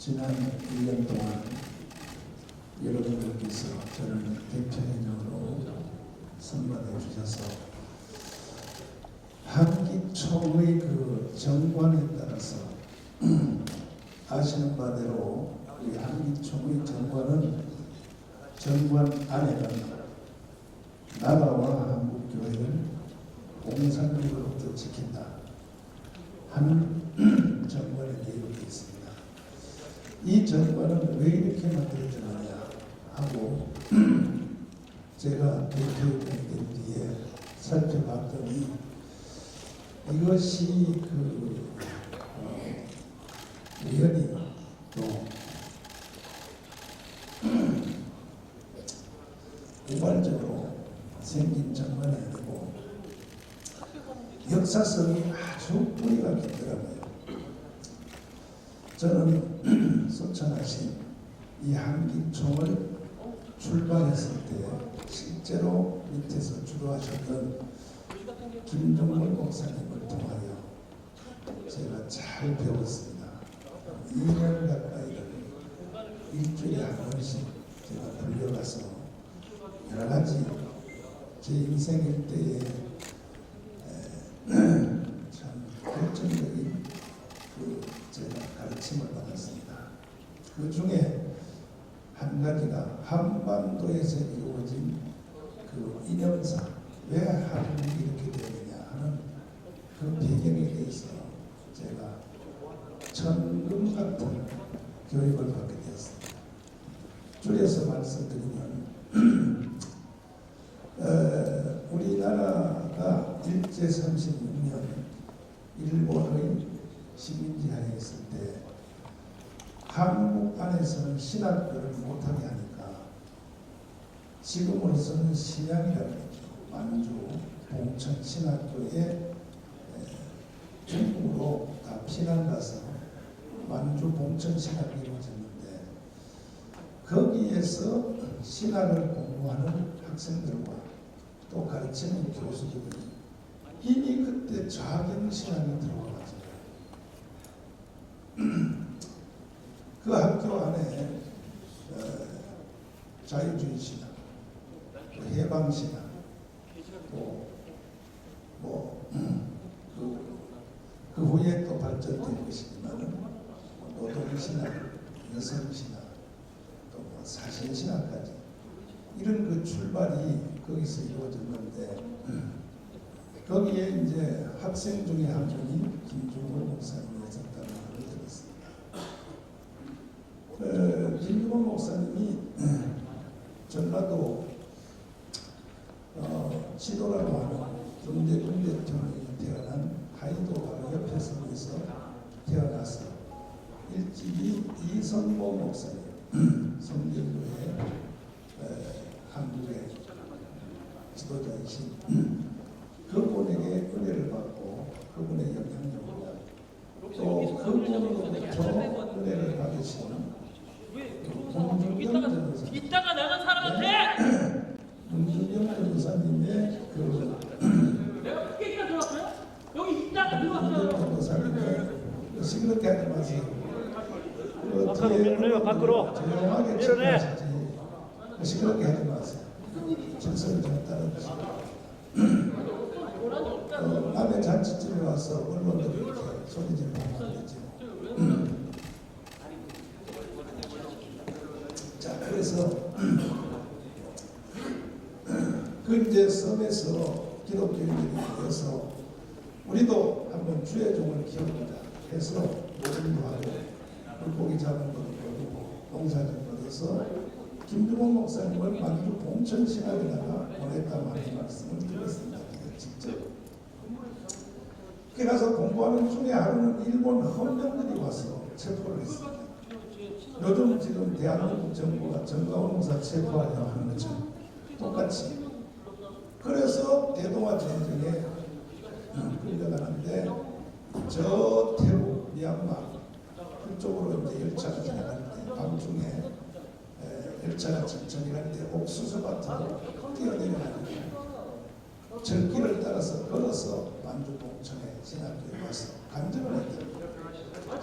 지난 1년 동안 여러분들께서 저를 대표회장으로 선발해 주셔서 한기총의 그 정관에 따라서 아시는 바대로 우리 한기총의 정관 안에는 나라와 한국교회를 공산주의로부터 지킨다 하는 정관에 되어 있습니다. 이 정관은 왜 이렇게 만들어지느냐 하고 제가 대표가 된 뒤에 살펴봤더니 이것이 우연히 또 우발적으로 생긴 정관이 아니고 역사성이 아주 뿌리가 깊더라고요. 저는 소천하신 이 한기총을 출발했을 때 실제로 밑에서 주도하셨던 김종걸 목사님을 통하여 제가 잘 배웠습니다. 2년 가까이를 일주일에 한 번씩 제가 불려가서 여러 가지 제 인생 일대에 참 결정적인 제가 가르침을 받았습니다. 그 중에 한 가지가 한반도에서 이루어진 그 이념상 왜 한국이 이렇게 되느냐 하는 그 배경에 대해서 제가 천금 같은 교육을 받게 되었습니다. 줄여서 말씀드리면 우리나라가 일제 36년 일본의 식민지하에 있을 때 한국 안에서는 신학교를 못하게 하니까 지금으로서는 신양이라고 했죠. 만주, 봉천 신학교에 중국으로 다 피난 가서 만주, 봉천 신학이 이루어졌는데 거기에서 신학을 공부하는 학생들과 또 가르치는 교수들이 이미 그때 좌경 신학이 들어와가지고 그 학교 안에 자유주의 신학, 해방 신학, 그 후에 또 발전된 것이지만 노동 신학, 여성 신학, 또 사신 신학까지 이런 그 출발이 거기서 이루어졌는데 거기에 이제 학생 중에 한 분이 김종걸 목사님이었다는 말을 들었습니다. 김종걸 목사님이 전라도 시도라고 하는 정재근 대통령이 태어난 하이도 바로 옆에 서에서 태어나서 일찍이 이선모 목사님 성경교회 한국의 지도자이신 그분에게 은혜를 받고 그분의 영향력으로 또 그분으로부터 은혜를 받으신 문준영 전도사 이따가 나간 사람한테 문준영 전도사님의 내가 크게 있다 들어왔어요? 여기 있다가 들어왔어요. 문준영 전도사님의 시끄럽게 하지 마세요. 밖으로 밀어내요. 밖으로 조용하게 밀어내. 시끄럽게 하지 마세요. 질서를 좀 따라주시고 남의 잔치집에 와서 언론들이 이렇게 소리 지르면 안 되죠. 자, 그래서 그 이제 섬에서 기독교인들이 모여서 우리도 한번 주의 종을 키워보자 해서 모임도 하고 물고기 잡은 것도 배우고 농사 좀 얻어서 김종걸 목사님을 만주 봉천 신학에다가 보냈다는 말씀을 드렸습니다. 직접. 그래 가서 공부하는 중에 하루는 일본 헌병들이 와서 체포를 했습니다. 요즘 지금 대한민국 정부가 정가원 목사 체포하려고 하는 것처럼 똑같이. 그래서 대동아 전쟁에 끌려가는데 저 태국, 미얀마 그쪽으로 이제 열차가 지나갈 때 밤중에 열차가 천천히 갈 때 옥수수밭으로 뛰어내려가는 절길을 따라서 걸어서 만주 봉천에 신학교에 와서 간증을 했다.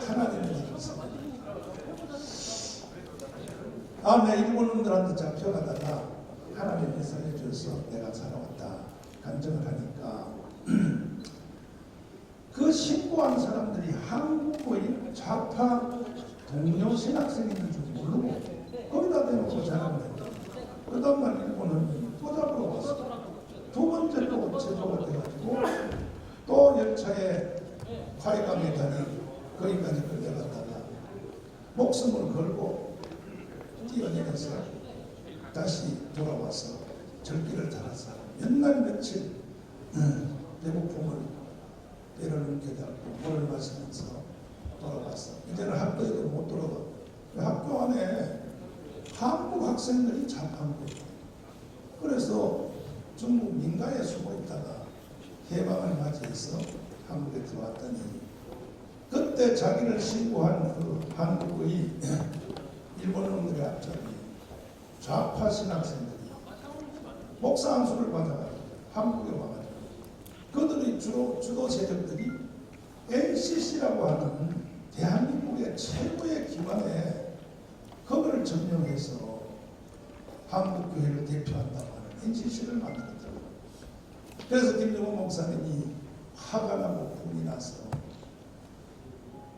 하나님을 믿습니다. 내 일본인들한테 잡혀가다가 하나님이 살려줘서 내가 살아왔다 간증을 하니까 그 신고한 사람들이 한국의 좌파 동료 신학생인 줄 모르고 거기다 대놓고 자랑을 했다. 그 다음날 일본은 또 잡으러 왔어. 두 번째 또 체포가 돼가지고 또 열차에 화해강에 다니 거기까지 끌려갔다가 목숨을 걸고 뛰어내려서 다시 돌아와서 절기를 달아서 몇 날 며칠 배고픔을 때를 넘겨잡고 물을 마시면서 돌아왔어. 이제는 학교에도 못 돌아가. 학교 안에 한국 학생들이 잡한 거예요. 그래서 중국 민가에 숨어 있다가 해방을 맞이해서 한국에 들어왔더니 그때 자기를 신고한 그 한국의 일본놈들의 앞자리 좌파 신학생들이 목사 안수를 받아가지고 한국에 와가지고 그들의 주도 세력들이 NCC라고 하는 대한민국의 최고의 기관에 그거를 점령해서 한국 교회를 대표한다고 하는 NCC를 만들었더라고요. 그래서 김정은 목사님이 화가 나고 분이 나서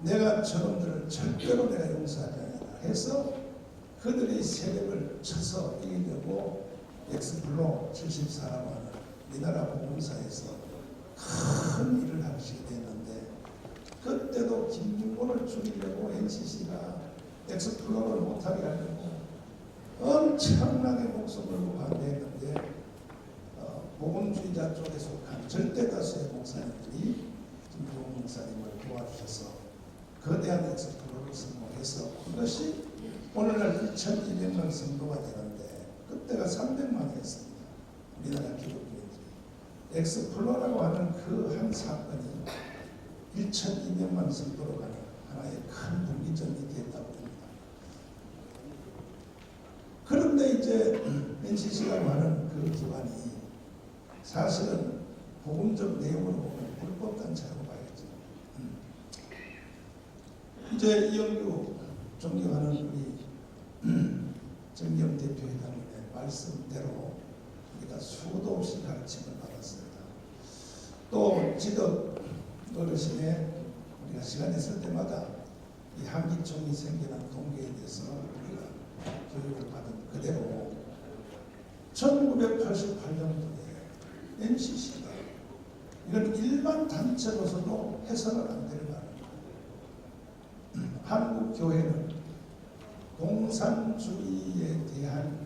내가 저놈들을 절대로 내가 용서하지 않는다 해서 그들의 세력을 쳐서 이기려고 엑스플로 74라고 하는 우리나라 보험사에서 큰 일을 하시게 됐는데 그때도 김중곤을 죽이려고 NCC가 엑스플로를 못하게 하려고 엄청나게 목숨을 걸고 반대했는데 복음주의자 쪽에 속한 절대다수의 목사님들이 김중곤 목사님을 도와주셔서 거대한 엑스플로를 성공해서 이것이 오늘날 2,200만 성도가 되는데 그때가 300만이었습니다. 우리나라 기독교인들이 엑스플로라고 하는 그 한 사건이 1,200만 성도로 가는 하나의 큰 분기점이 됐다고 합니다. 그런데 이제 NCC라고 하는 그 기관이 사실은 복음적 내용으로 보면 불법 단체라고 봐야죠. 이제 이영규 존경하는 우리 정경 대표회장님의 말씀대로 우리가 수도 없이 가르침을 받았습니다. 또 지덕 어르신의 우리가 시간 있을 때마다 이 한기총이 생겨난 동기에 대해서 우리가 교육을 받은 그대로 1988년도에 NCC가 이건 일반 단체로서도 해서는 안 될 말입니다. 한국 교회는 공산주의에 대한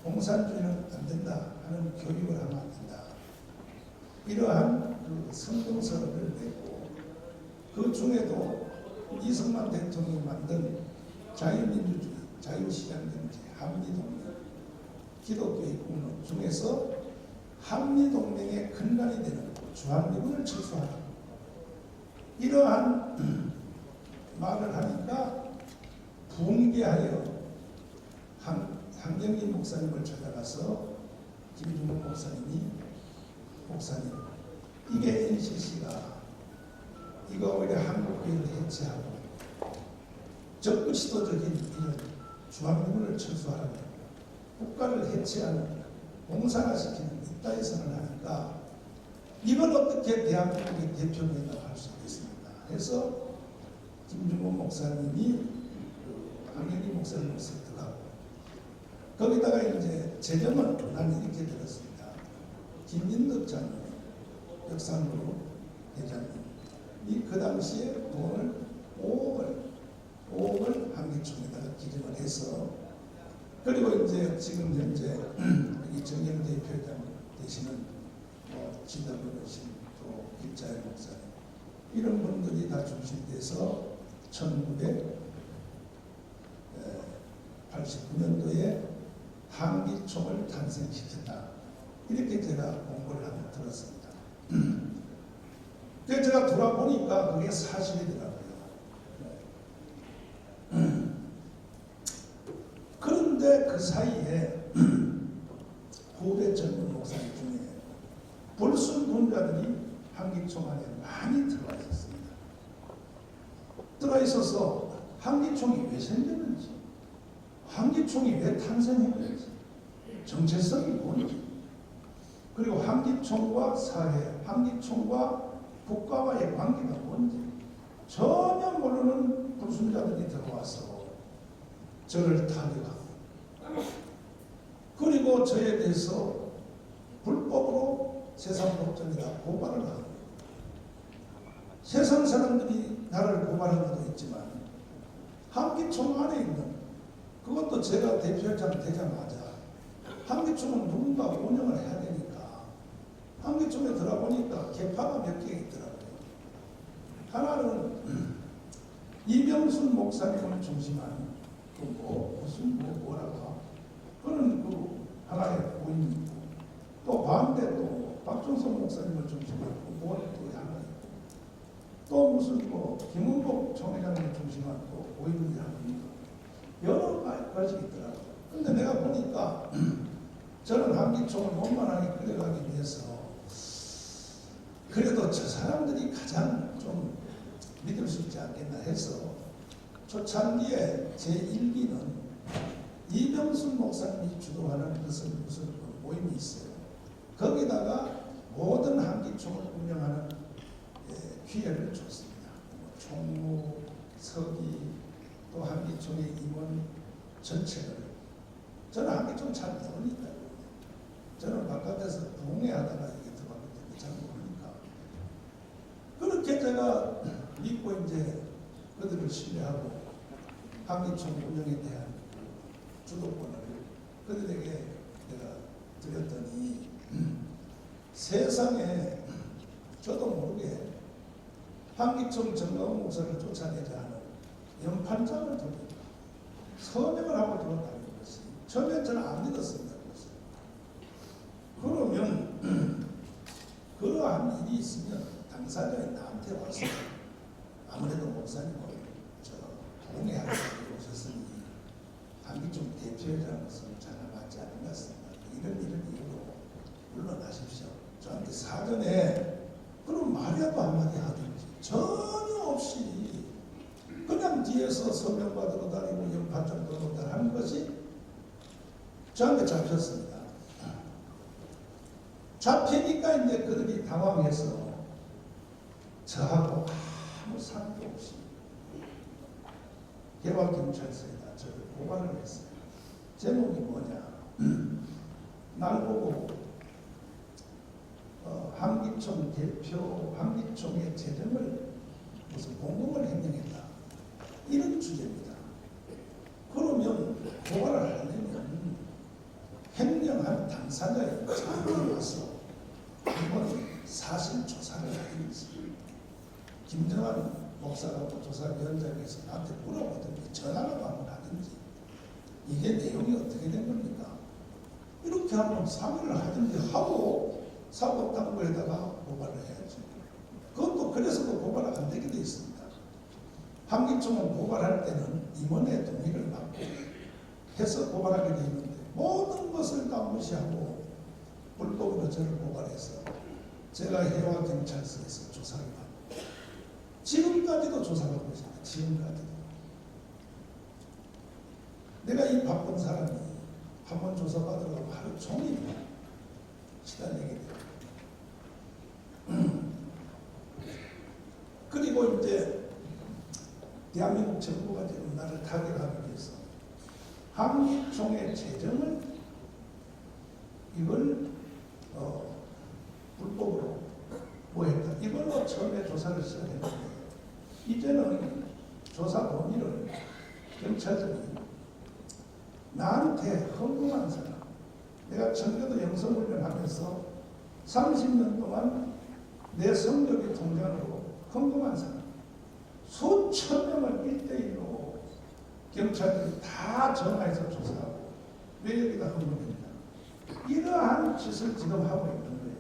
공산주의는 안 된다 하는 교육을 하면 안 된다. 이러한 그 성경서를 내고 그 중에도 이승만 대통령이 만든 자유민주주의, 자유시장경제, 한미동맹, 기독교의 공론 중에서 한미동맹의 근간이 되는 주한미군을 철수하라. 이러한 말을 하니까 분개하여 한경림 목사님을 찾아가서 김중곤 목사님 이게 NCC가 이거 오히려 한국교회를 해체하고 적극 시도적인 이런 주한미군을 철수하라고 국가를 해체하는 공산화시키는 이따위선을 하니까 이걸 어떻게 대한민국의 대표면이라고 할 수 있겠습니까? 해서 김중곤 목사님이 한경림 목사님을 설득하고 거기다가 이제 재정은 난 이렇게 들었습니다. 김민덕 장로님, 역삼부 회장님이 그 당시에 돈을 5억을 한기총에다가 기증을 해서 그리고 이제 지금 현재 여기 정영 대표회장 되시는 지도부신 또 김자연 목사님 이런 분들이 다 중심돼서 1989년도에 한기총을 탄생시켰다. 이렇게 제가 공부를 하고 들었습니다. 그래서 제가 돌아보니까 그게 사실이더라고요. 그런데 그 사이에 후배 젊은 목사님 중에 불순분자들이 한기총 안에 많이 들어와 있었습니다. 들어와 있어서 한기총이 왜 생겼는지 한기총이 왜 탄생했는지, 정체성이 뭔지, 그리고 한기총과 사회, 한기총과 국가와의 관계가 뭔지 전혀 모르는 불순자들이 들어와서 저를 타격하고, 그리고 저에 대해서 불법으로 세상법정에다 고발을 하고, 세상 사람들이 나를 고발한 것도 있지만 한기총 안에 있는, 그것도 제가 대표장 되자마자 한기총은 누군가 운영을 해야 되니까 한기총에 들어보니까 계파가 몇 개 있더라고요. 하나는 이병순 목사님을 중심한 무슨 뭐라고, 그는 그 하나의 모임이고, 또 반대 또 박종성 목사님을 중심으로 뭐또 하나 있고, 또 무슨 뭐 김은복 총회장을 중심한 또 모임이 하나 있고, 여러 가지 있더라고요. 근데 내가 보니까 저는 한기총을 원만하게 끌어가기 위해서 그래도 저 사람들이 가장 좀 믿을 수 있지 않겠나 해서 초창기에 제 1기는 이병순 목사님이 주도하는 무슨 모임이 있어요. 거기다가 모든 한기총을 운영하는 기회를 줬습니다. 총무, 서기, 또 한기총의 임원 전체를. 저는 한기총 잘 모르니까요. 저는 바깥에서 동해하다가 이게 들어가기 때문에 잘 모르니까. 그렇게 제가 믿고 이제 그들을 신뢰하고 한기총 운영에 대한 주도권을 그들에게 내가 드렸더니 세상에 저도 모르게 한기총 정강훈 목사를 쫓아내자 하는 연판장을 돌립니다. 서명을 하고 들어왔다는 것이, 처음엔 저는 안 믿었습니다. 그러면 그러한 일이 있으면 당사자인 나한테 와서 아무래도 목사님은 저 동해하게 오셨으니 한기총 대표회장으로서 전화 받지 않은 것 같습니다. 이런 이유로 물러나십시오. 저한테 사전에 그럼 말이라도 한마디 하든지, 전혀 없이 그냥 뒤에서 서명받으러 다니고 연판장 들고 하는 것이 저한테 잡혔습니다. 잡히니까 이제 그들이 당황해서 저하고 아무 상도 없이 개발경찰서에다 저를 고발을 했어요. 제목이 뭐냐, 날 보고 한기총 대표, 한기총의 재정을 무슨 공공을 횡령했다, 이런 주제입니다. 그러면 고발을 하려면 횡령한 당사자의 자문을 와서 이번 사실 조사를 하든지, 김정한 목사라고 조사위원장에서 나한테 물어보든지, 전화로 한번 하든지, 이게 내용이 어떻게 된 겁니까? 이렇게 한번 상의를 하든지 하고 사법당국에다가 고발을 해야죠. 그것도 그래서도 고발 안 되게 돼 있습니다. 한기총은 고발할 때는 임원의 동의를 받고 해서 고발하게 돼 있는데, 모든 것을 다 무시하고 불법으로 저를 고발해서 제가 해와 경찰서에서 조사를 받고, 지금까지도 조사받고 있습니다. 지금까지도. 내가 이 바쁜 사람이 한번 조사받으려고 하루 종일 시달리게 돼요. 그리고 이제 대한민국 정부가 지금 나를 타격하기 위해서 한기총의 재정을 이걸 불법으로 뭐했다, 이걸로 처음에 조사를 시작했는데, 이제는 조사 범위를 경찰들이 나한테 헌금한 사람, 내가 청교도 영성훈련하면서 30년 동안 내 성적의 통장으로 헌금한 사람 수천 명을 1대1로 경찰들이 다 전화해서 조사하고 왜 여기다 헌금했냐, 이러한 짓을 지금 하고 있는 거예요.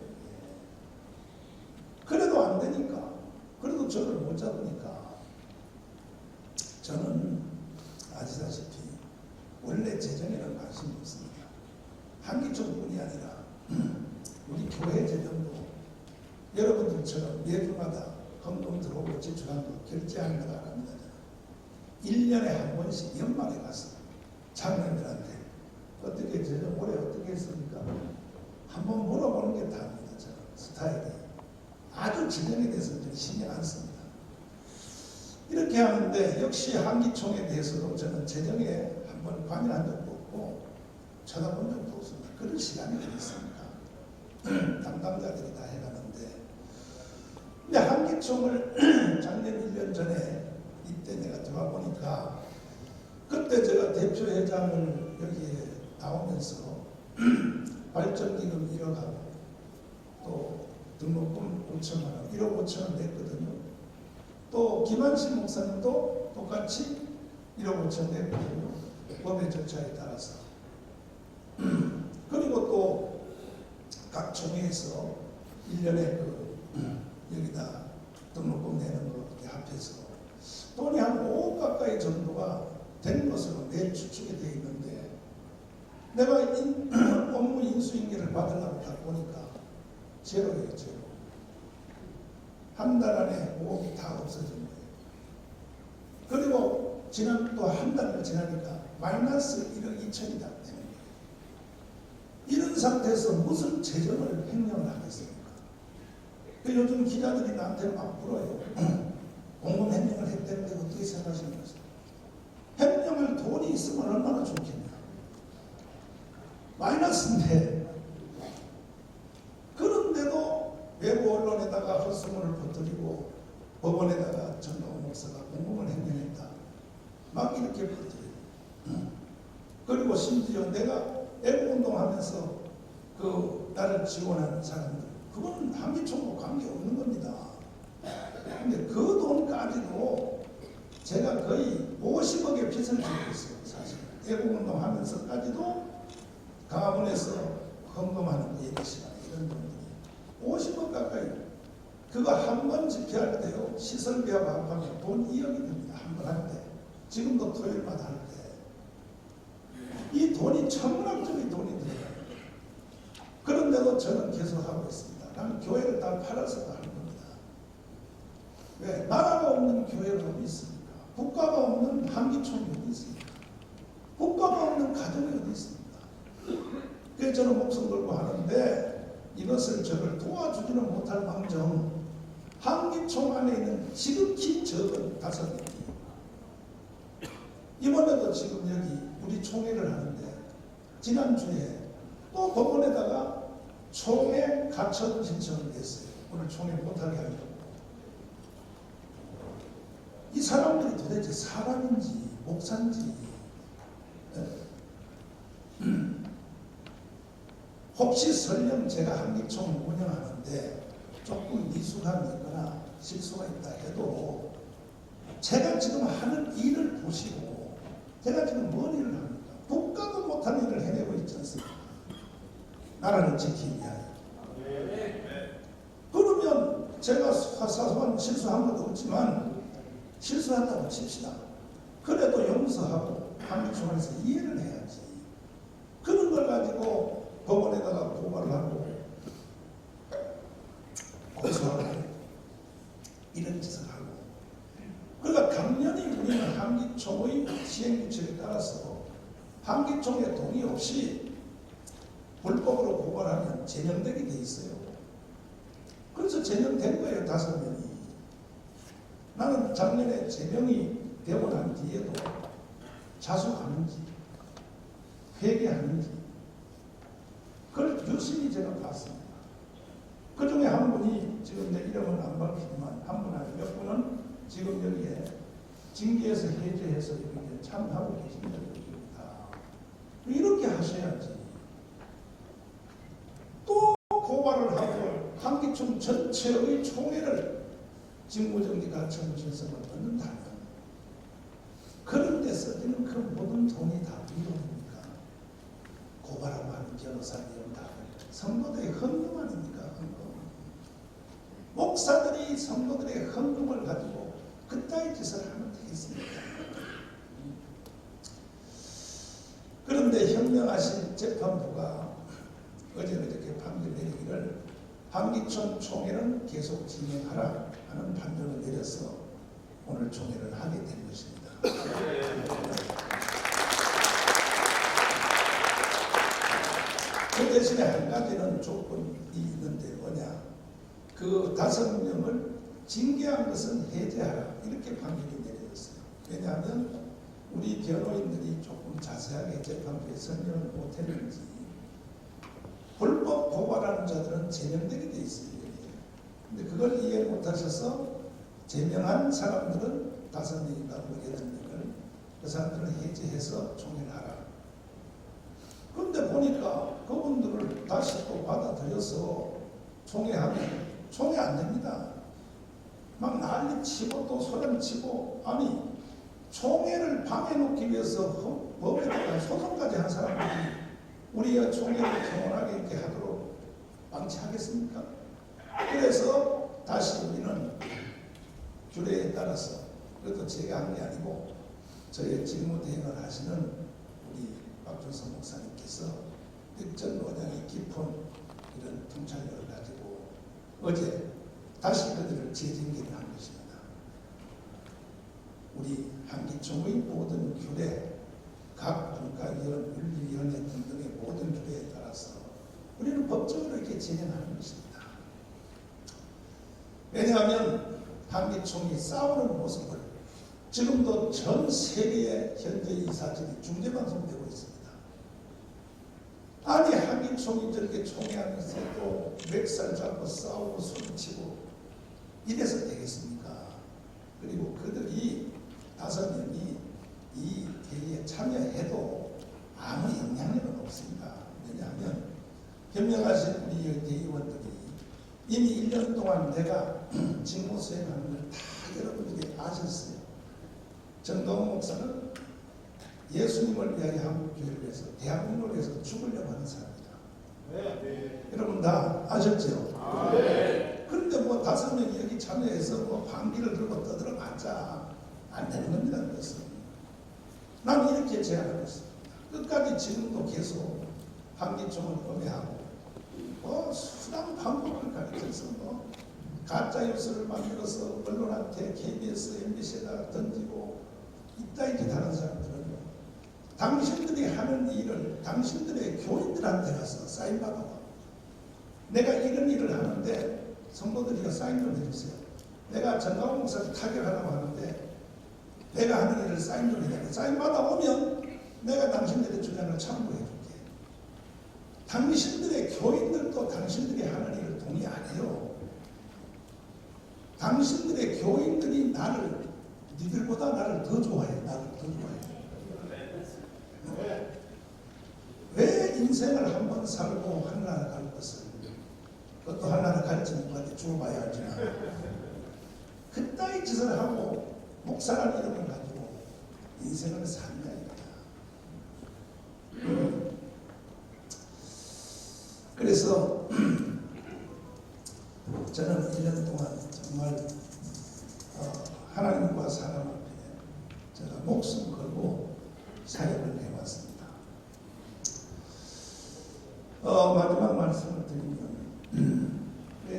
그래도 안 되니까, 그래도 저를 못 잡으니까, 저는 아시다시피 원래 재정에는 관심이 없습니다. 한기총뿐이 아니라 우리 교회 재정도 여러분들처럼 매주마다 헌금 들어오고 지출한 거 결제하는 걸 안 합니다. 1년에 한 번씩 연말에 가서 장로님들한테 어떻게 저는 올해 어떻게 했습니까? 한번 물어보는 게 다입니다. 저는 스타일이 아주 진영에 대해서 저는 신경 안 씁니다. 이렇게 하는데 역시 한기총에 대해서도 저는 재정에 한번 관여한 적도 없고 쳐다본 적도 없습니다. 그런 시간이 어디 있습니까? 담당자들이 다 해가는데 근데 한기총을 작년 1년 전에 이때 내가 들어와 보니까 그때 제가 대표회장을 여기에 나오면서 발전기금 1억하고 또 등록금 5천만 원, 1억 5천 원 냈거든요. 또 김한신 목사님도 똑같이 1억 5천 냈거든요. 법의 절차에 따라서. 그리고 또 각 총회에서 1년에 여기다 등록금 내는 거 합해서 돈이 한 5억 가까이 정도가 된 것으로 내 추측이 되어 있는데 내가 업무 인수인계를 받으려고 딱 보니까 제로예요, 제로. 한 달 안에 5억이 다 없어진 거예요. 그리고 지난 또 한 달을 지나니까 마이너스 1억 2천이 다 되는 거예요. 이런 상태에서 무슨 재정을 횡령을 하겠습니까? 요즘 기자들이 나한테 막 물어요. 공금 횡령을 했다는데 어떻게 생각하시는 거죠? 횡령할 돈이 있으면 얼마나 좋겠냐. 마이너스인데 그런데도 외부 언론에다가 헛소문을 퍼뜨리고 법원에다가 전동훈 목사가 공금을 횡령했다. 막 이렇게 퍼뜨려요. 그리고 심지어 내가 애국운동하면서 나를 지원하는 사람들 그건 한기총과 관계없는 겁니다. 근데 그 돈까지도 제가 거의 50억의 빚을 지고 있어요. 사실 애국운동 하면서까지도 강화문에서 헌금하는 거 예배 시간 이런 분들이 50억 가까이 그거 한 번 집회할 때요 시설비하고 합하면 돈 2억이 됩니다. 한 번 할 때 지금도 토요일마다 할 때 이 돈이 천문학적인 돈이 들어가요. 그런데도 저는 계속 하고 있습니다. 나는 교회를 다 팔아서도 하는 겁니다. 왜? 나라가 없는 교회가 어디 있습니까? 국가가 없는 한기총이 어디 있습니까? 국가가 없는 가정이 어디 있습니까? 그래서 저는 목숨 걸고 하는데 이것을 저를 도와주지는 못할 망정 한기총 안에 있는 지극히 적은 5명 이번에도 지금 여기 우리 총회를 하는데 지난주에 또 법원에다가 총회 가처분 신청을 냈어요. 오늘 총회 못하게 하려고. 이 사람들이 도대체 사람인지 목사인지 혹시 설령 제가 한기총을 운영하는데 조금 미숙함이 있거나 실수가 있다 해도 제가 지금 하는 일을 보시고 제가 지금 뭔 일을 합니까? 국가도 못한 일을 해내고 있지 않습니까? 나라를 지키기 위하여. 그러면 제가 사소한 실수한 것도 없지만 실수한다고 칩시다. 그래도 용서하고 한기총에서 이해를 해야지. 그런 걸 가지고 법원에다가 고발을 하고 고소하고 이런 짓을 하고 그러니까 당연히 우리는 한기총의 시행규칙에 따라서 한기총의 동의 없이 불법으로 고발하면 제명되게 돼 있어요. 그래서 제명된 거예요. 5명이. 나는 작년에 제명이 되고 난 뒤에도 자수하는지 회개하는지 그걸 유심히 제가 봤습니다. 그 중에 한 분이 지금 내 이름은 안 밝히지만 한 분 아니고 몇 분은 지금 여기에 징계에서 해제해서 여기에 참여하고 계신 분들입니다. 이렇게 하셔야지. 또 고발을 하고 한기총 전체의 총회를 직무정지 가처분 신청을 받는다면 그런 데 써지는 그 모든 돈이 다 비용입니까? 고발하고 하는 변호사 비용 다 성도들의 헌금 아닙니까? 헌금. 목사들이 성도들의 헌금을 가지고 그따위 짓을 하면 되겠습니까? 그런데 현명하신 재판부가 어저께 판결 내리기를 한기총 총회는 계속 진행하라 하는 판결을 내려서 오늘 총회를 하게 된 것입니다. 그 대신에 한 가지는 조건이 있는데 뭐냐, 그 5명을 징계한 것은 해제하라, 이렇게 판결이 내려졌어요. 왜냐하면 우리 변호인들이 조금 자세하게 재판부에 설명을 못했는지 불법 고발하는 자들은 제명되게 돼 있어요. 근데 그걸 이해 못하셔서 제명한 사람들은 5명인가 8명을 그 사람들을 해제해서 총회하라. 그런데 보니까 그분들을 다시 또 받아들여서 총회하면 총회 안 됩니다. 막 난리 치고 또 소름 치고, 아니 총회를 방해놓기 위해서 법에 따라 소송까지 한 사람들이 우리의 총회를 평온하게 이렇게 하도록 방치하겠습니까? 그래서 다시 우리는 규례에 따라서, 그래도 제가 한 게 아니고 저의 직무대행을 하시는 우리 박준성 목사님께서 역전 원양이 깊은 이런 통찰력을 가지고 어제 다시 그들을 재징계를 한 것입니다. 우리 한기총의 모든 규례, 각 분과위원, 윤리위원회 등등의 모든 규례에 따라서 우리는 법적으로 이렇게 진행하는 것입니다. 왜냐하면 한기총이 싸우는 모습을 지금도 전 세계의 현재 이 사진이 중계방송되고 있습니다. 아니 한기총이 저렇게 총회하면서 또 멱살 잡고 싸우고 소리치고 이래서 되겠습니까? 그리고 그들이 5명이 이 회의에 참여해도 아무 영향력은 없습니다. 왜냐하면 현명하신 우리 대의원들이 이미 1년 동안 내가 직무 수행하는 걸 다 여러분들이 아셨어요. 정동원 목사는 예수님을 위하여 한국교회를 위해서 대한민국을 위해서 죽으려고 하는 사람이다. 네. 여러분 다 아셨죠? 네. 그런데 뭐 5명이 여기 참여해서 뭐 방귀를 들고 떠들어봤자 안 되는 겁니다. 그래서 난 이렇게 제안을 했습니다. 끝까지 지금도 계속 한기총을 검해하고 수단 방법을 가르쳐서 가짜 뉴스를 만들어서 언론한테 KBS, MBC에다가 던지고 이따위게 다른 사람들은요, 당신들이 하는 일을 당신들의 교인들한테 가서 사인 받아봐. 내가 이런 일을 하는데 성도들이 사인 좀 해주세요. 내가 전광훈 목사를 타결하라고 하는데 내가 하는 일을 사인 좀 해달라. 사인 받아오면 내가 당신들의 주장을 참고해줄게. 당신들의 교인들도 당신들이 하는 일을 동의 안 해요. 당신들의 교인들이 나를, 니들보다 나를 더 좋아해. 나를 더 좋아해. 왜 인생을 한번 살고 하늘나라 갈 것을, 그것도 하늘나라 갈지 누구한테 주어봐야 알지나, 그따위 짓을 하고 목사라는 이름을 가지고 인생을 산다 이거야. 그래서 저는 1년 동안 정말 하나님과 사람 앞에 제가 목숨 걸고 사역을 해왔습니다. 마지막 말씀을 드리면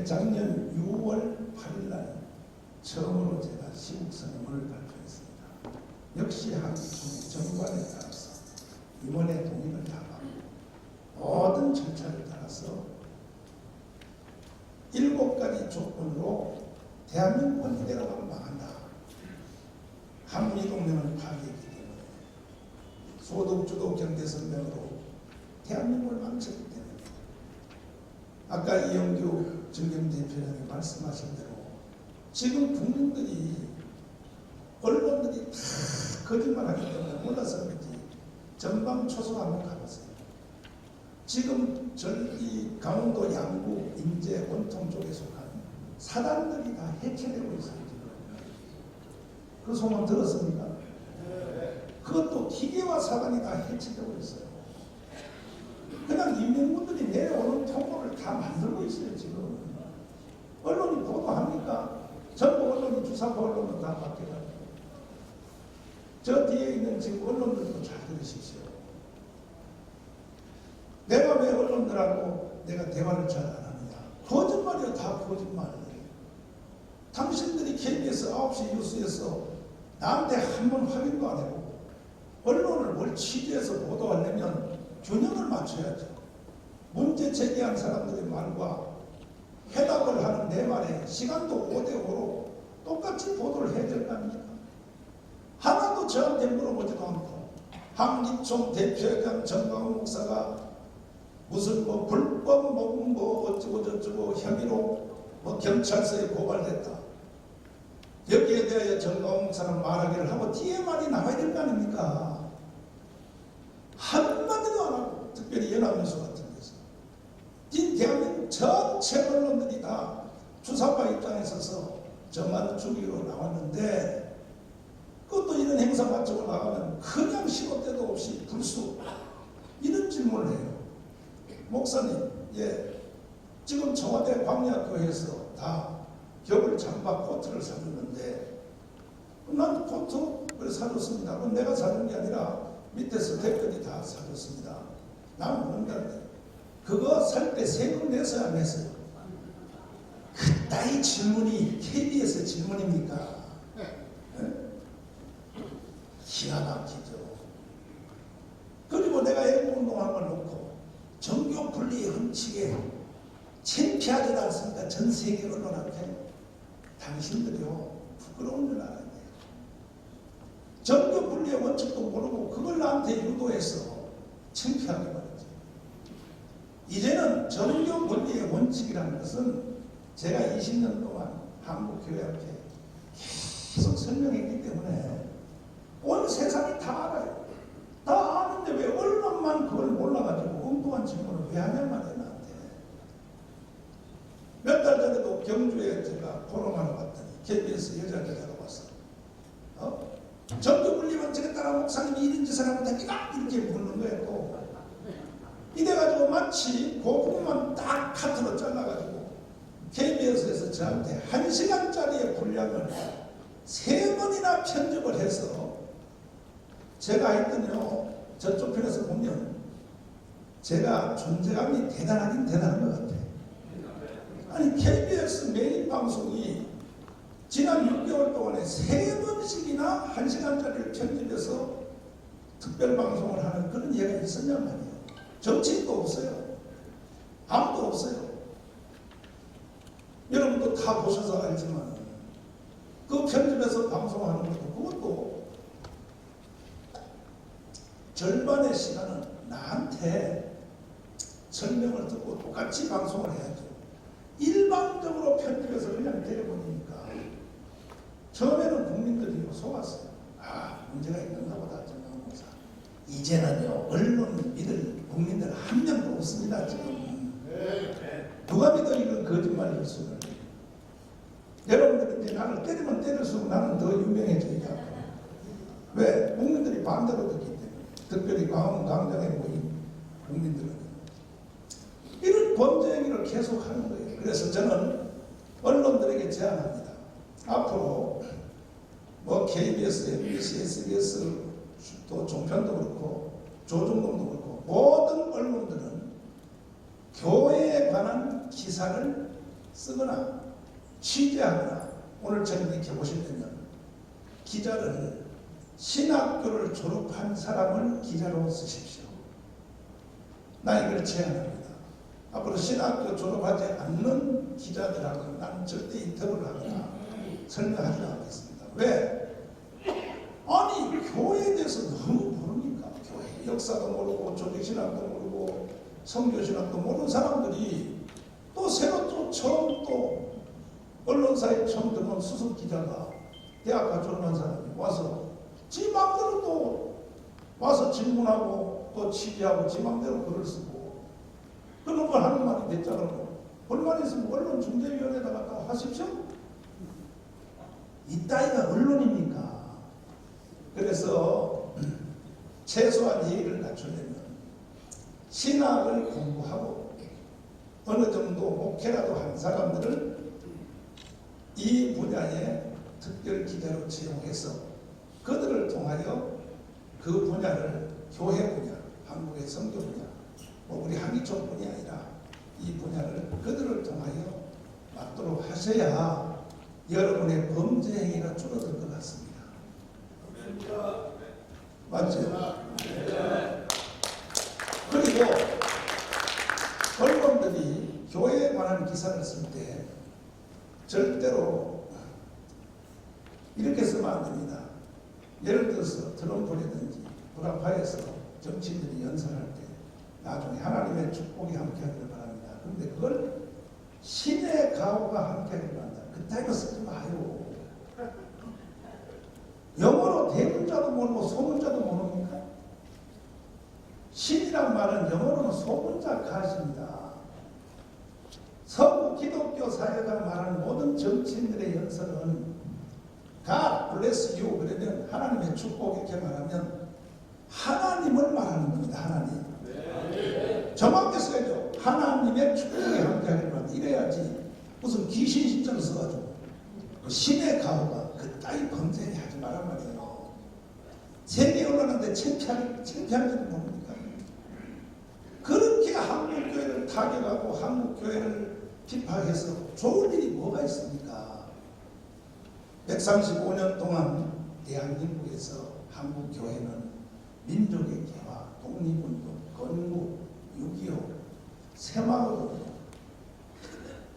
작년 6월 8일 날 처음으로 제가 시국 선언을 발표했습니다. 역시 한기총의 정관에 따라서 임원의 동의를 다 받고 모든 절차를 따라서 7가지 조건으로 대한민국은 이대로 가면 망한다. 한미동맹을 파괴했기 때문에, 소득주도 경제성명으로 대한민국을 망쳤기 때문에, 아까 이영규 정경대표님이 말씀하신 대로 지금 국민들이, 언론들이 다 거짓말하기 때문에 몰라서 그런지 전방초소 한번 가보세요. 지금 이 강원도 양구, 인제, 원통 쪽에 속한 사단들이 다 해체되고 있어요. 지금. 그 소문 들었습니까? 그것도 기계와 사단이 다 해체되고 있어요. 그냥 인민군들이 내려오는 통로를 다 만들고 있어요. 지금 언론이 보도합니까? 전부 언론이 주사파 언론은 다 바뀌어가지고. 저 뒤에 있는 지금 언론들도 잘 들으십시오. 내가 왜 언론들하고 내가 대화를 잘 안 하느냐? 거짓말이야. 다 거짓말. 당신들이 KBS 9시 뉴스에서 나한테 한 번 확인도 안 해보고 언론을 뭘 취재해서 보도하려면 균형을 맞춰야죠. 문제 제기한 사람들의 말과 해답을 하는 내 말에 시간도 5대5로 똑같이 보도를 해야 될 거 아닙니까? 하나도 저한테 물어보지도 않고 한기총 대표회장 정광훈 목사가 무슨 뭐 불법 뭐 어쩌고 저쩌고 혐의로 뭐 경찰서에 고발됐다. 여기에 대하여 정광훈 목사는 말하기를 하고 뒤에 말이 나와야 될 거 아닙니까? 한마디도 안 하고 특별히 연합뉴스 같은 데서 대한민국 전체 언론들이 다 주사파 입장에 서서 저만 죽이러 나왔는데 그것도 이런 행사 마치고 나가면 그냥 시도 때도 없이 불수 이런 질문을 해요. 목사님, 예, 지금 청와대 광야교회에서 다 겨울 잠바 코트를 사줬는데 난 코트를 사줬습니다. 그건 내가 사준 게 아니라 밑에 스태프들이 다 사줬습니다. 나는 뭔가인데 그거 살 때 세금 내서야 안 냈어요. 그따위 질문이 KBS 질문입니까? 기가 막히죠. 그리고 내가 애국운동한 걸 놓고 정교 분리의 흠칙에 창피하지도 않습니까? 전 세계 언론 앞에 당신들이요 부끄러운 줄 알아야 돼요. 정교 분리의 원칙도 모르고 그걸 나한테 유도해서 창피하게 말이죠. 이제는 정교 분리의 원칙이라는 것은 제가 20년 동안 한국교회 앞에 계속 설명했기 때문에 온 세상이 다 알아요. 다 아는데 왜 언론만 그걸 몰라가지고 엉뚱한 질문을 왜 하냔 말이에요. 나한테. 몇 달 전에도 경주에 제가 포럼하러 갔더니 KBS 여자가 왔어. 정규분리원칙에 따라 목사님이 이런 짓을 하면 됩니까? 이렇게 묻는 거예요. 또. 이래가지고 마치 그 부분만 딱 카트로 잘라가지고 KBS에서 저한테 1시간짜리의 분량을 3번이나 편집을 해서 제가 했더니요, 저쪽 편에서 보면 제가 존재감이 대단하긴 대단한 것 같아요. 아니 KBS 메인 방송이 지난 6개월 동안에 3번씩이나 1시간짜리를 편집해서 특별방송을 하는 그런 예가 있었냔 말이에요. 정치인도 없어요. 아무도 없어요. 여러분도 다 보셔서 알지만 그 편집해서 방송하는 것도 그것도 절반의 시간은 나한테 설명을 듣고 똑같이 방송을 해야죠. 일방적으로 편집해서 그냥 때려버리니까 처음에는 국민들이 속았어요. 아, 문제가 있는가 보다. 정강목사. 이제는요 언론 믿을 국민들 한 명도 없습니다. 지금 누가 믿어 이런 거짓말 뉴스를. 여러분들이 이제 나를 때리면 때릴수록 나는 더 유명해지니까. 왜? 국민들이 반대로 듣기 때문에. 특별히 광장에 모인 국민들은 이런 범죄 행위를 계속 하는 거예요. 그래서 저는 언론들에게 제안합니다. 앞으로 뭐 KBS, MBC, SBS 또 종편도 그렇고 조중동도 그렇고 모든 언론들은 교회에 관한 기사를 쓰거나 취재하거나 오늘처럼 이렇게 보시려면 기자를 신학교를 졸업한 사람을 기자로 쓰십시오. 나 이걸 제안합니다. 앞으로 신학교 졸업하지 않는 기자들하고는 나는 절대 인터뷰를 하거나 설명하지 않겠습니다. 왜? 아니 교회에 대해서 너무 모르니까. 교회 역사도 모르고 조직신학도 모르고 성교신학도 모르는 사람들이 또 새로 또 처음 또 언론사에 처음 들어온 수석 기자가 대학 가출한 사람이 와서 지 맘대로 또 와서 질문하고 또 취재하고 지 맘대로 글을 쓰고 그런 걸 하는 말이 됐잖아요. 불만 있으면 언론중재위원회에다가 다 하십시오. 이따위가 언론입니까? 그래서 최소한 예의를 갖추려면 신학을 공부하고 어느 정도 목회라도 한 사람들을 이 분야의 특별 기자로 채용해서 그들을 통하여 그 분야를 교회 분야, 한국의 선교 분야, 뭐 우리 한기총뿐이 아니라 이 분야를 그들을 통하여 맡도록 하셔야 여러분의 범죄 행위가 줄어들 것 같습니다. 맞죠? 그리고 절대로 이렇게 쓰면 안 됩니다. 예를 들어서 트럼프라든지 북아파에서 정치인들이 연설할 때 나중에 하나님의 축복이 함께하기를 바랍니다. 그런데 그걸 신의 가호가 함께하기를 바란다. 그따위로 쓰지 마요. 영어로 대문자도 모르고 소문자도 모릅니까? 신이란 말은 영어로는 소문자 가십니다. 서구 기독교 사회가 말하는 모든 정치인들의 연설은 God bless you 그러면 하나님의 축복 이렇게 말하면 하나님을 말하는 겁니다. 하나님. 정확히 써야죠. 하나님의 축복이 함께하기를 바랍니다. 이래야지 무슨 귀신 신자를 써가지고 신의 가호가 그따위 범죄를 하지 말란 말이에요. 세계 언론한테 창피하지도 모릅니까? 그렇게 한국교회를 타격하고 한국교회를 비판해서 좋은 일이 뭐가 있습니까? 135년 동안 대한민국에서 한국교회는 민족의 개화, 독립운동, 건국, 6.25, 새마을운동,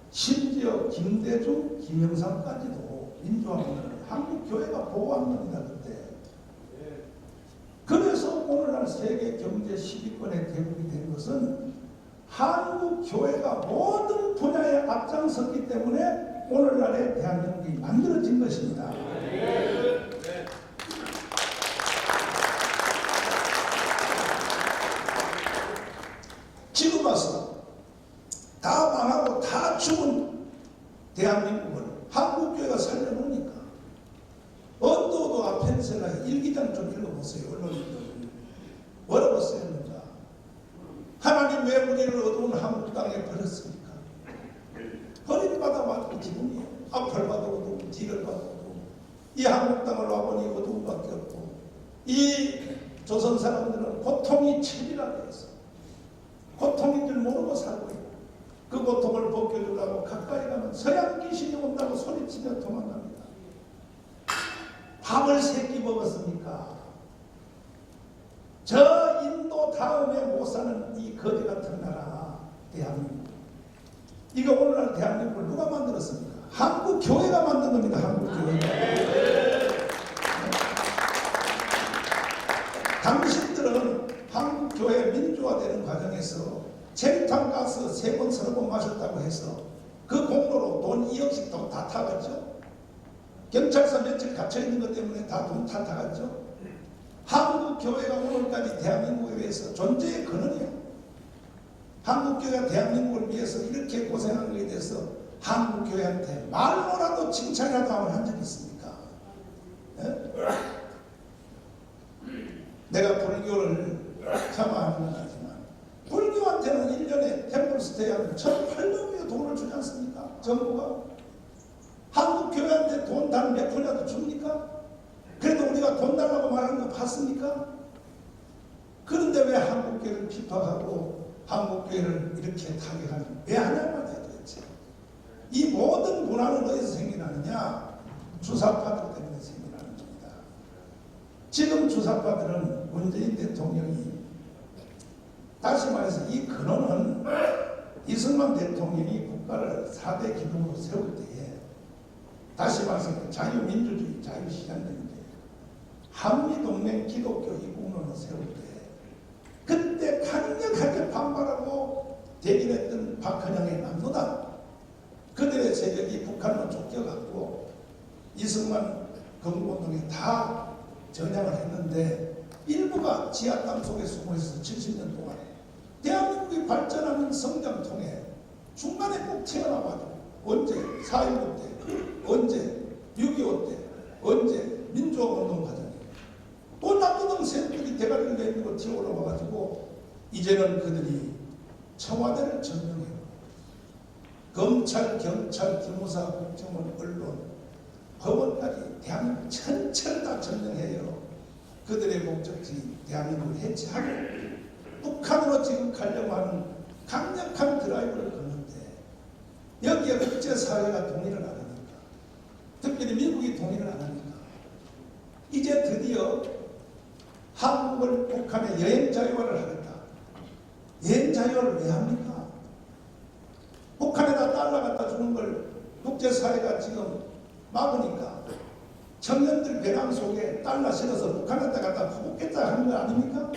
심지어 김대중, 김영삼까지도 민주화운동을 한국교회가 보호한 겁니다. 그때. 그래서 오늘날 세계 경제 10위권의 대국이 된 것은 한국교회가 모든 분야에 앞장섰기 때문에 오늘날의 대한민국이 만들어진 것입니다. 지금 와서 다 망하고 다 죽은 대한민국을 한국교회가 살려놓으니까 언도도 아펜셀라 일기장 좀 읽어보세요. 언론인들 뭐라고 쓰였는가? 하나님 왜 우리를 어두운 한국 땅에 버렸습니까? 버림받아 왔고 기분이에요. 앞을 봐도 어두운, 뒤를 봐도 어두운. 이 한국 땅을 와보니 어두움밖에 없고 이 조선 사람들은 고통이 천이라고 해서 고통인 줄 모르고 살고 있고 그 고통을 벗겨주려고 가까이 가면 서양 귀신이 온다고 소리치며 도망갑니다. 밥을 세 끼 먹었습니까? 저 인도 다음에 못 사는 이 거지 같은 나라 대한민국. 이거 오늘날 대한민국을 누가 만들었습니까? 한국 교회가 만든 겁니다. 한국 교회가. 당신들은 한국 교회 민주화되는 과정에서 체류탄 가스 3번 서너 번 마셨다고 해서 그 공로로 돈 2억씩 돈 다 타갔죠. 경찰서 며칠 갇혀있는 것 때문에 다 돈 다 타갔죠. 한국교회가 오늘까지 대한민국에 위해서 존재의 근원이에요. 한국교회가 대한민국을 위해서 이렇게 고생한 것에 대해서 한국교회한테 말로라도 칭찬이라도 한 적이 있습니까? 네? 내가 불교를 폄하하는 건 아니지만 불교한테는 1년에 템플스테이하는 1,800억의 돈을 주지 않습니까? 정부가. 한국교회한테 돈 단 몇 푼이라도 줍니까? 그래도 우리가 돈 달라고 말하는 거 봤습니까? 그런데 왜 한국교회를 비판하고 한국교회를 이렇게 타격하는 왜 하냐 말이야 도대체. 이 모든 문화는 어디서 생겨나느냐? 주사파들 때문에 생겨나는 겁니다. 지금 주사파들은 문재인 대통령이 다시 말해서 이 근원은 이승만 대통령이 국가를 4대 기둥으로 세울 때에 다시 말해서 자유민주주의, 자유시장경제, 한미동맹 기독교 이국론을 세울 때 그때 강력하게 반발하고 대기했던 박헌영의 남로당 그들의 세력이 북한으로 쫓겨갔고 이승만 건국운동에 다 전향을 했는데 일부가 지하 땅속에 숨어 있어서 70년 동안 대한민국이 발전하는 성장통에 중간에 꼭 튀어나와가지고 언제 4.19 때 언제 6.25 때 언제 민주화운동 과정에 또 남도당 세력들이 대가리를 내밀고 튀어올라와가지고 이제는 그들이 청와대를 점령해요. 검찰, 경찰, 기무사, 국정원, 언론, 법원까지 대한민국 전체를 다 점령해요. 그들의 목적지 대한민국을 해체하고 북한으로 지금 가려고 하는 강력한 드라이브를 거는데 여기에 국제사회가 동의를 안 하니까 특별히 미국이 동의를 안 하니까 이제 드디어 한국을 북한의 여행 자유화를 하겠다. 여행 자유화를 왜 합니까? 북한에다 달러 갖다 주는 걸 국제사회가 지금 막으니까 청년들 배낭 속에 달러 실어서 북한한테 갖다 퍼붓겠다 하는 거 아닙니까?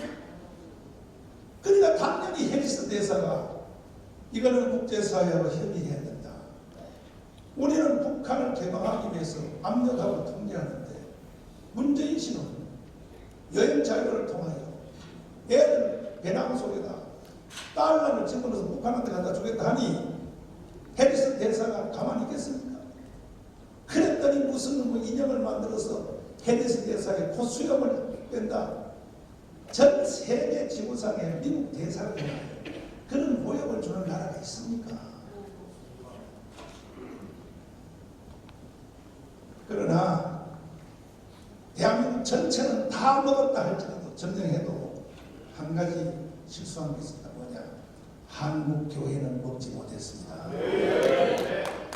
그러니까 당연히 해리스 대사가 이거는 국제사회하고 협의해야 된다. 우리는 북한을 개방하기 위해서 압력하고 통제하는데 문재인 씨는 여행 자유를 통하여 애들 배낭 속에다 달러를 집어넣어서 북한한테 갖다 주겠다 하니 해리스 대사가 가만히 있겠습니까? 그랬더니 무슨 뭐 인형을 만들어서 해리스 대사의 코수염을 뺀다. 전 세계 지구상에 미국 대사를 해요. 그런 모욕을 주는 나라가 있습니까? 그러나 대한민국 전체는 다 먹었다 할지라도 전쟁해도 한 가지 실수한 게 있습니다. 뭐냐? 한국교회는 먹지 못했습니다.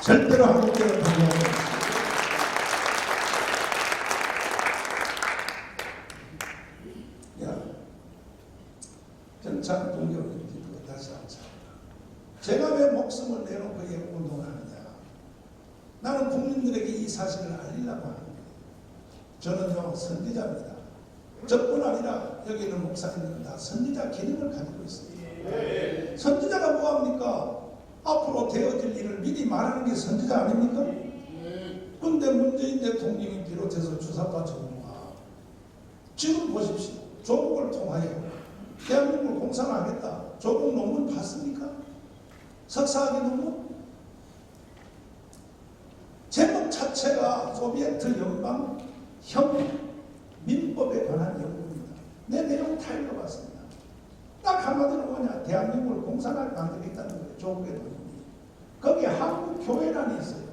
절대로 한국교회는 먹지 못했습니다. 전창 동교님들도 다시 한참. 제가 왜 목숨을 내놓고 예국운동을 하느냐? 나는 국민들에게 이 사실을 알리려고 하는 거예요. 저는요 선지자입니다. 저뿐 아니라 여기 있는 목사님들은 다 선지자 기능을 가지고 있습니다. 선지자가 뭐합니까? 앞으로 되어질 일을 미리 말하는 게 선지자 아닙니까? 그런데 문재인 대통령이 비롯해서 주사파 정부가 지금 보십시오. 조국을 통하여 대한민국을 공산하겠다. 조국 논문 봤습니까? 석사학위 논문? 제목 자체가 소비에트 연방형 민법에 관한 연구입니다. 내 내용 다 읽어봤습니다. 딱 한마디로 뭐냐? 대한민국을 공산하게 만들겠다는 거예요. 조국의 논문이. 거기에 한국교회란이 있어요.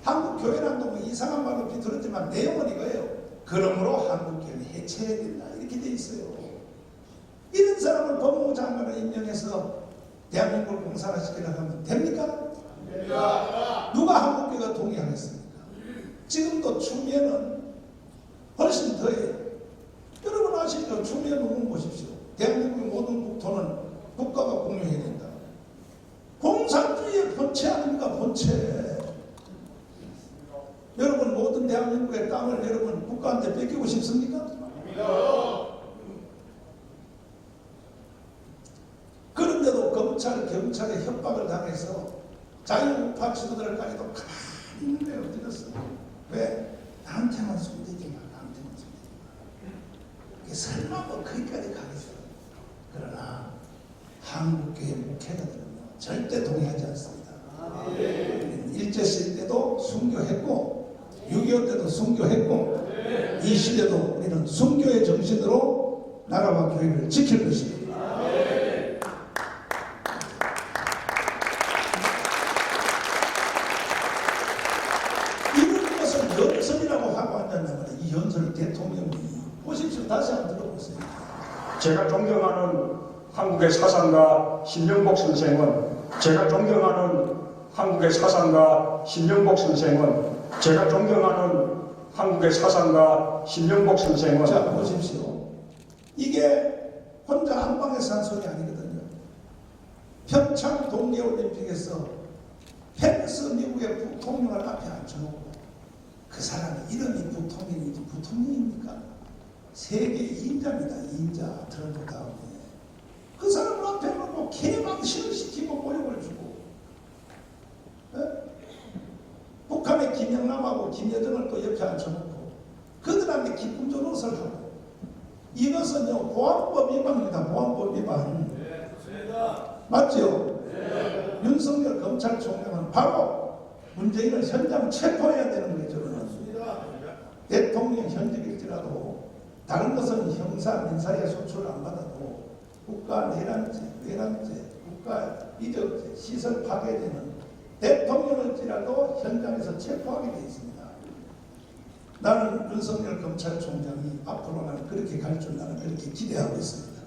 한국교회란도 뭐 이상한 말로 비틀었지만 내용은 이거예요. 그러므로 한국교회는 해체해야 된다. 이렇게 돼 있어요. 이런 사람을 법무부 장관을 임명해서 대한민국을 공산화시키려고 하면 됩니까? 됩니다. 누가 한국교회가 동의하겠습니까? 지금도 추미애는 훨씬 더해요. 여러분 아시죠? 추미애 논문 보십시오. 대한민국의 모든 국토는 국가가 공유해야 된다. 공산주의의 본체 아닙니까? 본체. 여러분 모든 대한민국의 땅을 여러분 국가한테 뺏기고 싶습니까? 아닙니다. 그런데도 검찰, 경찰의 협박을 당해서 자유우파 지도자들까지도 가만히 있는 데 엎드렸어요. 왜? 나한테만 손대지 마. 나한테만 손대지 마. 설마 뭐 거기까지 가겠어요. 그러나 한국교회 목회자들은요 절대 동의하지 않습니다. 일제시대 때도 순교했고 6.25 때도 순교했고 이 시대도 우리는 순교의 정신으로 나라와 교회를 지킬 것입니다. 연설이라고 하고 앉았단 말이에요. 이 연설 대통령이 보십시오. 다시 한번 들어보세요. 제가 존경하는 한국의 사상가 신영복 선생은 제가 존경하는 한국의 사상가 신영복 선생은 제가 존경하는 한국의 사상가 신영복 선생은 자 보십시오. 이게 혼자 한방에서 한 소리 아니거든요. 평창 동계올림픽에서 펜스 미국의 부통령을 앞에 앉혀놓고 그 사람이 이름이 부통령이지 부통령입니까? 세계 2인자입니다. 2인자 트럼프 다음에 그 사람을 앞에 놓고 개방신을 시키고 모욕을 주고 북한의 김영남하고 김여정을 또 옆에 앉혀놓고 그들한테 기쁨 조노릇을 하고 이것은요 보안법 위반입니다. 보안법 위반. 맞죠? 윤석열 검찰총장은 바로 문재인을 현장 체포해야 되는 거죠. 대통령 현직일지라도 다른 것은 형사, 민사에 소출을 안 받아도 국가 내란죄, 외란죄, 국가 이적죄, 시설 파괴죄는 대통령일지라도 현장에서 체포하게 되어 있습니다. 나는 윤석열 검찰총장이 앞으로 나는 그렇게 갈 줄 나는 그렇게 기대하고 있습니다.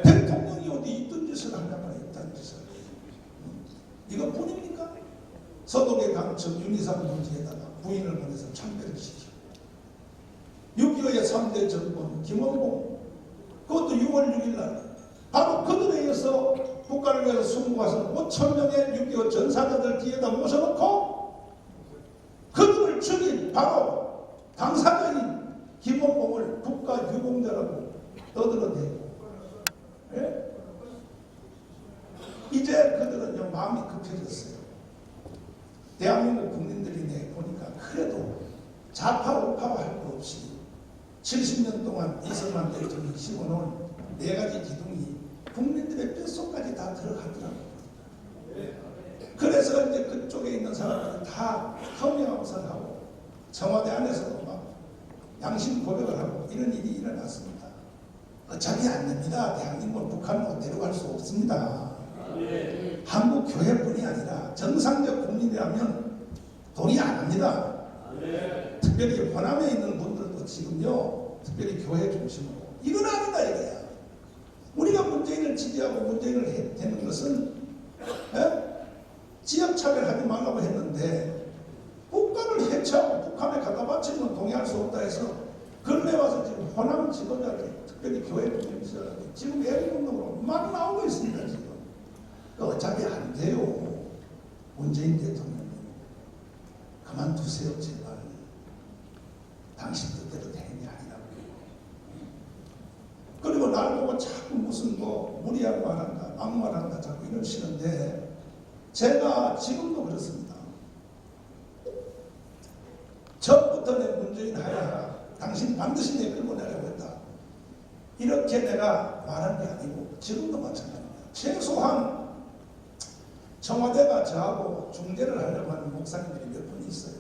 대통령이 어디 있던 짓을 하려고 했다는 짓을 이것뿐입니까? 서독의 강청 윤희상 문제에다가 부인을 보내서 참배를 시키고 6.25의 3대 정권 김원봉 그것도 6월 6일 날 바로 그들에 의해서 국가를 위해서 순국하신 5천 명의 6.25 전사자들 뒤에다 모셔놓고 그들을 죽인 바로 당사자인 김원봉을 국가유공자라고 떠들어대고, 예? 이제 그들은요 마음이 급해졌어요. 대한민국 국민들이 내 보니까 그래도 좌파 우파와 할 거 없이 70년 동안 이승만 대통령이 심어놓은 4가지 기둥이 국민들의 뼛속까지 다 들어가더라고요. 그래서 이제 그쪽에 있는 사람들은 다 혐오하고 청와대 안에서도 막 양심 고백을 하고 이런 일이 일어났습니다. 어차피 안 됩니다. 대한민국을 북한으로 데려갈 수 없습니다. 한국 교회뿐이 아니라 정상적 국민이라면 동의 안 합니다. 특별히 호남에 있는 분들도 지금요 특별히 교회 중심으로 이건 아니다 이거야. 우리가 문재인을 지지하고 문재인을 되는 것은 지역차별하지 말라고 했는데 국가를 해체하고 북한에 갖다 바치면 동의할 수 없다 해서 근래 와서 지금 호남 지도자들 특별히 교회 중심지도자들 지금 애국운동으로 막 나오고 있습니다. 지금 어차피 안 돼요. 문재인 대통령님 그만두세요 제발. 당신 뜻대로 되는 게 아니라고요. 그리고 날 보고 자꾸 무슨 뭐 무리한 말한다 막말한다 자꾸 이러시는데 제가 지금도 그렇습니다. 처음부터 내 문재인 하야 당신 반드시 내 끌고 내려고 했다 이렇게 내가 말한 게 아니고 지금도 마찬가지입니다. 최소한 청와대가 저하고 중재를 하려고 하는 목사님들이 몇 분 있어요.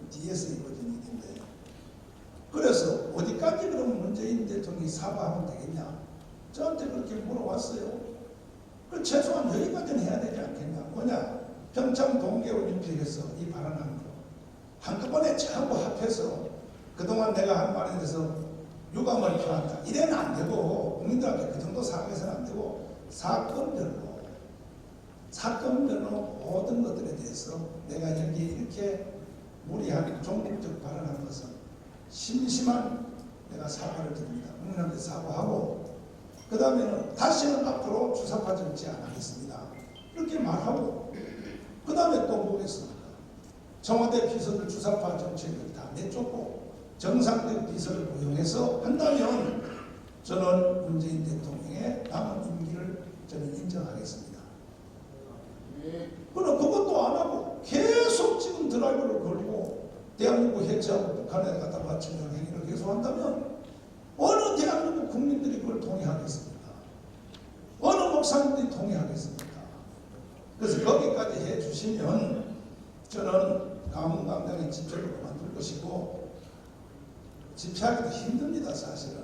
뒤에서 이루어진 일인데 그래서 어디까지 그러면 문재인 대통령이 사과하면 되겠냐 저한테 그렇게 물어봤어요. 그 최소한 여기까지는 해야 되지 않겠냐. 뭐냐 평창 동계올림픽에서 이 발언한 거 한꺼번에 전부 합해서 그동안 내가 한 말에 대해서 유감을 표한다 이래는 안 되고 국민들한테 그 정도 사과해서는 안 되고 사건별로 모든 것들에 대해서 내가 여기 이렇게 무리한 종국적 발언한 것은 심심한 내가 사과를 드립니다. 국민한테 사과하고 그 다음에는 다시는 앞으로 주사파 정치 안 하겠습니다. 이렇게 말하고 그 다음에 또 뭐겠습니까? 청와대 비서들 주사파 정치인들 다 내쫓고 정상적 비서를 고용해서 한다면 저는 문재인 대통령의 남은 임기를 저는 인정하겠습니다. 그러나 그것도 안 하고 계속 지금 드라이브를 걸고 대한민국 해체하고 북한에 갖다 바치는 행위를 계속한다면 어느 대한민국 국민들이 그걸 동의하겠습니까? 어느 목사님들이 동의하겠습니까? 그래서 거기까지 해주시면 저는 강원광장의 집회를 그만둘 것이고 집회하기도 힘듭니다. 사실은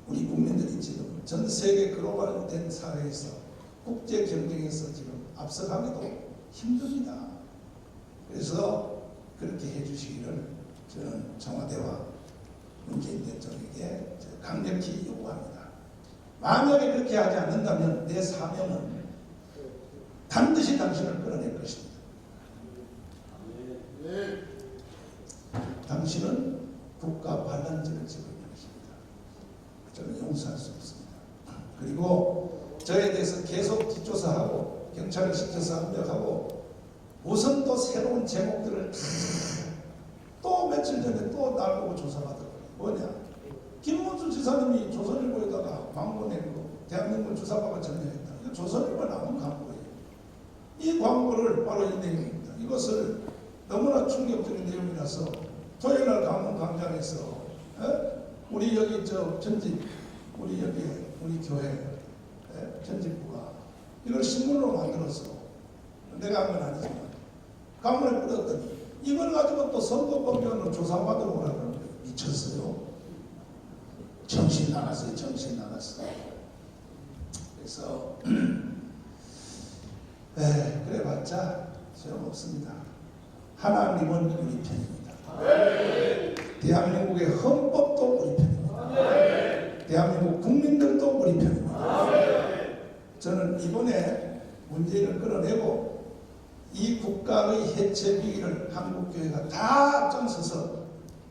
우리 국민들이 지금 전 세계 글로벌된 사회에서 국제 경쟁에서 지금 앞서가기도 힘듭니다. 그래서 그렇게 해주시기를 저는 청와대와 문재인 대통령에게 강력히 요구합니다. 만약에 그렇게 하지 않는다면 내 사명은 반드시 당신을 끌어낼 것입니다. 당신은 국가 반란죄를 지고 있는 것입니다. 저는 용서할 수 없습니다. 그리고 저에 대해서 계속 뒷조사하고 경찰을 시켜서 압력하고 무슨 또 새로운 제목들을 또 며칠 전에 또 날 보고 조사받았거든요. 뭐냐? 김문수 지사님이 조선일보에다가 광고 내고 대한민국을 주사파가 점령했다. 이거 조선일보에 나온 광고예요. 이 광고를 바로 이 내용입니다. 이것을 너무나 충격적인 내용이라서 토요일날 강원광장에서 우리 여기 저 편집 우리 여기 우리 교회 편집부가 이걸 신문으로 만들어서 내가 한 건 아니지만 강문에 뿌렸더니 이걸 가지고 또 선거법위원으로 조사받으러 오라고 하는 거예요. 미쳤어요. 정신 나갔어요. 정신 나갔어요. 그래서 그래봤자 소용없습니다. 하나님은 우리 편입니다. 대한민국의 헌법도 우리 편입니다. 대한민국 국민들도 우리 편입니다. 저는 이번에 문재인을 끌어내고 이 국가의 해체 비기를 한국교회가 다 앞장서서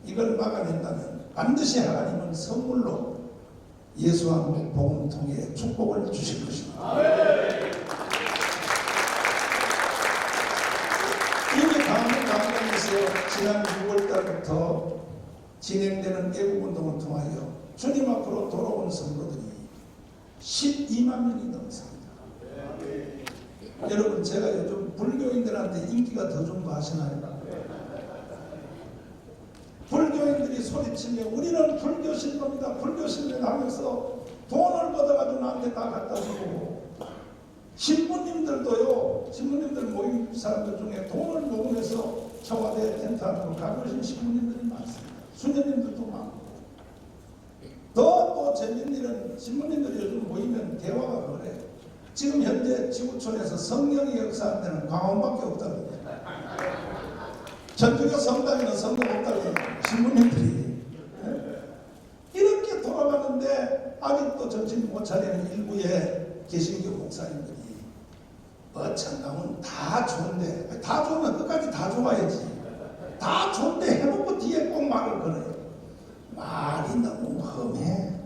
이걸 막아낸다면 반드시 하나님은 선물로 예수한국 복음 통해 축복을 주실 것입니다. 이미 강원에서 지난 6월달부터 진행되는 애국운동을 통하여 주님 앞으로 돌아온 성도들이 12만 명이 넘습니다. 여러분, 제가 요즘 불교인들한테 인기가 더 좀 더 하시나요? 불교인들이 소리치며 우리는 불교신도입니다. 불교신도 하면서 돈을 걷어가지고 나한테 다 갖다 주고, 신부님들도요, 신부님들 모임 사람들 중에 돈을 모금해서 청와대 텐트 안으로 가보신 신부님들이 많습니다. 수녀님들도 많고. 또 재밌는 일은 신부님들이 요즘 모이면 대화가 그래. 지금 현재 지구촌에서 성령이 역사하는 광원밖에 없다고. 전주교 성당에는 성도가 없다고 신부님들이. 이렇게 돌아가는데 아직도 정신 못 차리는 일부의 개신교 목사님들이 어쩐다면 다 좋은데, 다 좋으면 끝까지 다 좋아야지. 다 좋은데 해놓고 뒤에 꼭 말을 걸어요. 말이 너무 험해.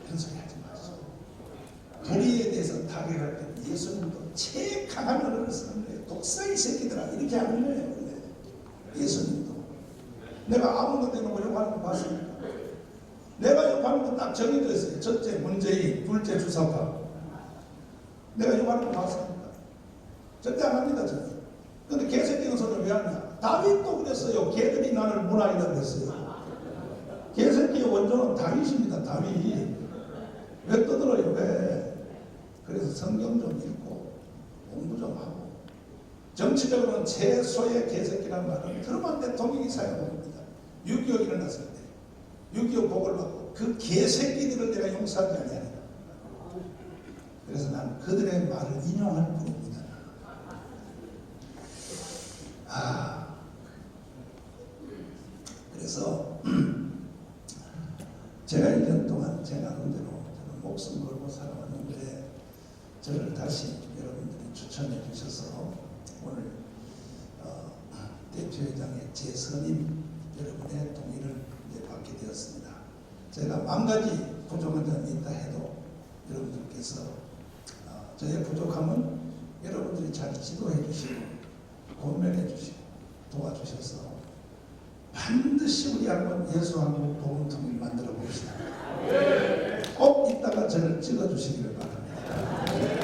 그런 소리 하지 마시고. 불의에 대해서 타격할 때 예수님도 제일 강한 언어를 쓰는 거예요. 독사의 새끼들아, 이렇게 하는 거예요. 원래. 예수님도. 내가 아무나 대놓고 욕하는 거 봤습니까? 내가 욕하는 거 딱 정해져 있어요. 첫째 문재인, 둘째 주사파. 내가 욕하는 거 봤습니까? 절대 안 합니다, 저는. 근데 개새끼는 소리를 왜 하냐? 다윗도 그랬어요. 개들이 나를 문화이다 그랬어요. 개새끼의 원조는 다윗입니다. 다윗. 왜 떠들어요? 왜? 그래서 성경 좀 읽고 공부 좀 하고. 정치적으로는 최소의 개새끼라는 말은 트루먼 대통령이 사용합니다. 6.25 일어났을 때 6.25 복을 받고 그 개새끼들을 내가 용서하지 아니하리라. 그래서 나는 그들의 말을 인용하는 분입니다. 그래서 제가 1년 동안 제 나름대로 저는 목숨 걸고 살아왔는데 저를 다시 여러분들이 추천해 주셔서 오늘 대표회장의 재선임 여러분의 동의를 받게 되었습니다. 제가 만 가지 부족한 점이 있다 해도 여러분들께서 저의 부족함은 여러분들이 잘 지도해 주시고 권면해 주시고 도와주셔서 반드시 우리 한번 예수한국 복음통일 만들어 봅시다. 꼭 이따가 저를 찍어 주시기를 바랍니다.